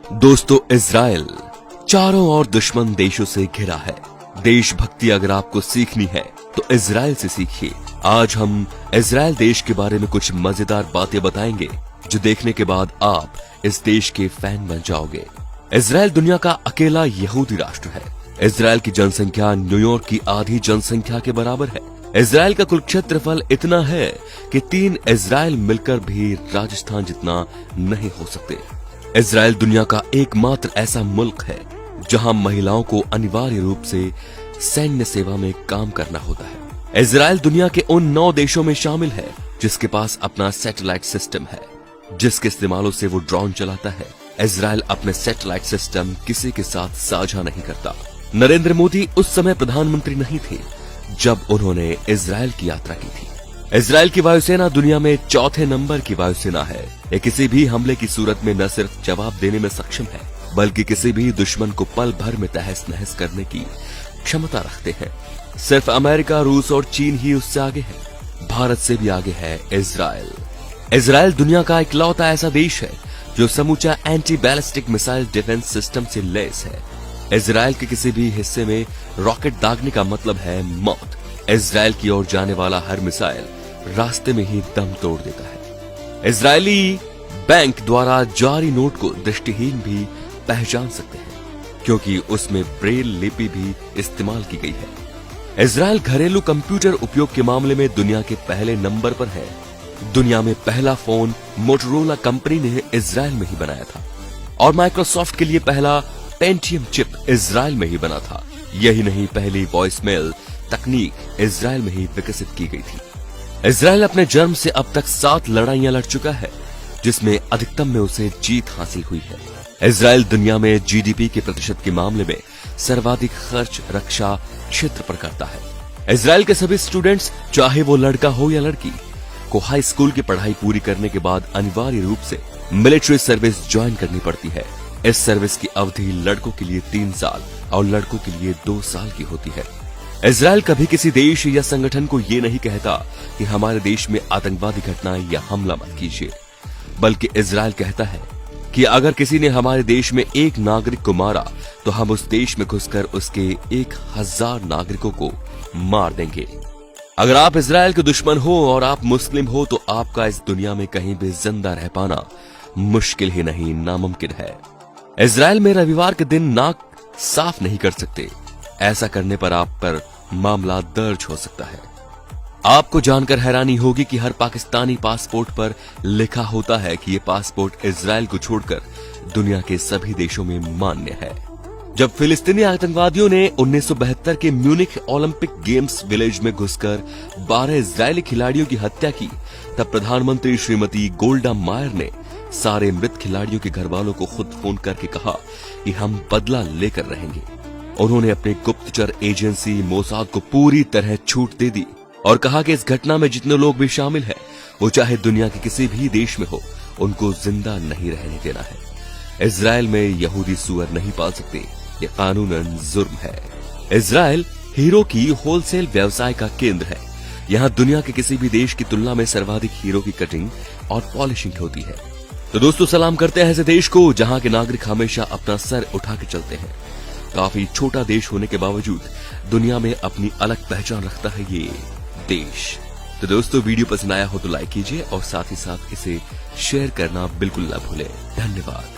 दोस्तों, इजराइल चारों ओर दुश्मन देशों से घिरा है। देशभक्ति अगर आपको सीखनी है तो इजराइल से सीखिए। आज हम इजराइल देश के बारे में कुछ मजेदार बातें बताएंगे जो देखने के बाद आप इस देश के फैन बन जाओगे। इजराइल दुनिया का अकेला यहूदी राष्ट्र है। इजराइल की जनसंख्या न्यूयॉर्क की आधी जनसंख्या के बराबर है। इजराइल का कुल क्षेत्रफल इतना है कि 3 इजराइल मिलकर भी राजस्थान जितना नहीं हो सकते। इजराइल दुनिया का एकमात्र ऐसा मुल्क है जहां महिलाओं को अनिवार्य रूप से सैन्य सेवा में काम करना होता है। इजराइल दुनिया के उन 9 देशों में शामिल है जिसके पास अपना सैटेलाइट सिस्टम है, जिसके इस्तेमालों से वो ड्रोन चलाता है। इजराइल अपने सैटेलाइट सिस्टम किसी के साथ साझा नहीं करता। नरेंद्र मोदी उस समय प्रधानमंत्री नहीं थे जब उन्होंने इजराइल की यात्रा की थी। इजराइल की वायुसेना दुनिया में 4थे नंबर की वायुसेना है। ये किसी भी हमले की सूरत में न सिर्फ जवाब देने में सक्षम है, बल्कि किसी भी दुश्मन को पल भर में तहस नहस करने की क्षमता रखते हैं। सिर्फ अमेरिका, रूस और चीन ही उससे आगे है। भारत से भी आगे है इजराइल। इजराइल दुनिया का इकलौता ऐसा देश है जो समूचा anti ballistic missile defence system से लैस है। इजराइल के किसी भी हिस्से में रॉकेट दागने का मतलब है मौत। इजराइल की ओर जाने वाला हर मिसाइल रास्ते में ही दम तोड़ देता है। इजरायली बैंक द्वारा जारी नोट को दृष्टिहीन भी पहचान सकते हैं क्योंकि उसमें ब्रेल लिपि भी इस्तेमाल की गई है। इजराइल घरेलू कंप्यूटर उपयोग के मामले में दुनिया के पहले नंबर पर है। दुनिया में पहला फोन मोटोरोला कंपनी ने इजराइल में ही बनाया था और माइक्रोसॉफ्ट के लिए पहला पेंटियम चिप इजराइल में ही बना था। यही नहीं, पहली वॉइसमेल तकनीक इजराइल में ही विकसित की गई थी। इजराइल अपने जन्म से अब तक 7 लड़ाइयां लड़ चुका है, जिसमें अधिकतम में उसे जीत हासिल हुई है। इजराइल दुनिया में जीडीपी के प्रतिशत के मामले में सर्वाधिक खर्च रक्षा क्षेत्र पर करता है। इजराइल के सभी स्टूडेंट्स, चाहे वो लड़का हो या लड़की, को हाई स्कूल की पढ़ाई पूरी करने के बाद अनिवार्य रूप से मिलिट्री सर्विस ज्वाइन करनी पड़ती है। इस सर्विस की अवधि लड़कों के लिए 3 साल और लड़कों के लिए 2 साल की होती है। इजराइल कभी किसी देश या संगठन को ये नहीं कहता कि हमारे देश में आतंकवादी घटना या हमला मत कीजिए, बल्कि इजराइल कहता है कि अगर किसी ने हमारे देश में एक नागरिक को मारा तो हम उस देश में घुसकर उसके 1000 नागरिकों को मार देंगे। अगर आप इजराइल के दुश्मन हो और आप मुस्लिम हो तो आपका इस दुनिया में कहीं भी जिंदा रह पाना मुश्किल ही नहीं, नामुमकिन है। इजराइल में रविवार के दिन नाक साफ नहीं कर सकते। ऐसा करने पर आप पर मामला दर्ज हो सकता है। आपको जानकर हैरानी होगी कि हर पाकिस्तानी पासपोर्ट पर लिखा होता है कि यह पासपोर्ट इजराइल को छोड़कर दुनिया के सभी देशों में मान्य है। जब फिलिस्तीनी आतंकवादियों ने 1972 के म्यूनिख ओलंपिक गेम्स विलेज में घुसकर 12 इजरायली खिलाड़ियों की हत्या की, तब प्रधानमंत्री श्रीमती गोल्डा मायर ने सारे मृत खिलाड़ियों के घर वालों को खुद फोन करके कहा कि हम बदला लेकर रहेंगे। उन्होंने अपने गुप्तचर एजेंसी मोसाद को पूरी तरह छूट दे दी और कहा कि इस घटना में जितने लोग भी शामिल हैं, वो चाहे दुनिया के किसी भी देश में हो, उनको जिंदा नहीं रहने देना है। इजराइल में यहूदी सुअर नहीं पाल सकते, ये कानूनन जुर्म है। इजराइल हीरो की होलसेल व्यवसाय का केंद्र है। यहाँ दुनिया के किसी भी देश की तुलना में सर्वाधिक हीरो की कटिंग और पॉलिशिंग होती है। तो दोस्तों, सलाम करते हैं ऐसे देश को जहाँ के नागरिक हमेशा अपना सर उठा के चलते हैं। काफी छोटा देश होने के बावजूद दुनिया में अपनी अलग पहचान रखता है ये देश। तो दोस्तों, वीडियो पसंद आया हो तो लाइक कीजिए और साथ ही साथ इसे शेयर करना बिल्कुल ना भूलें। धन्यवाद।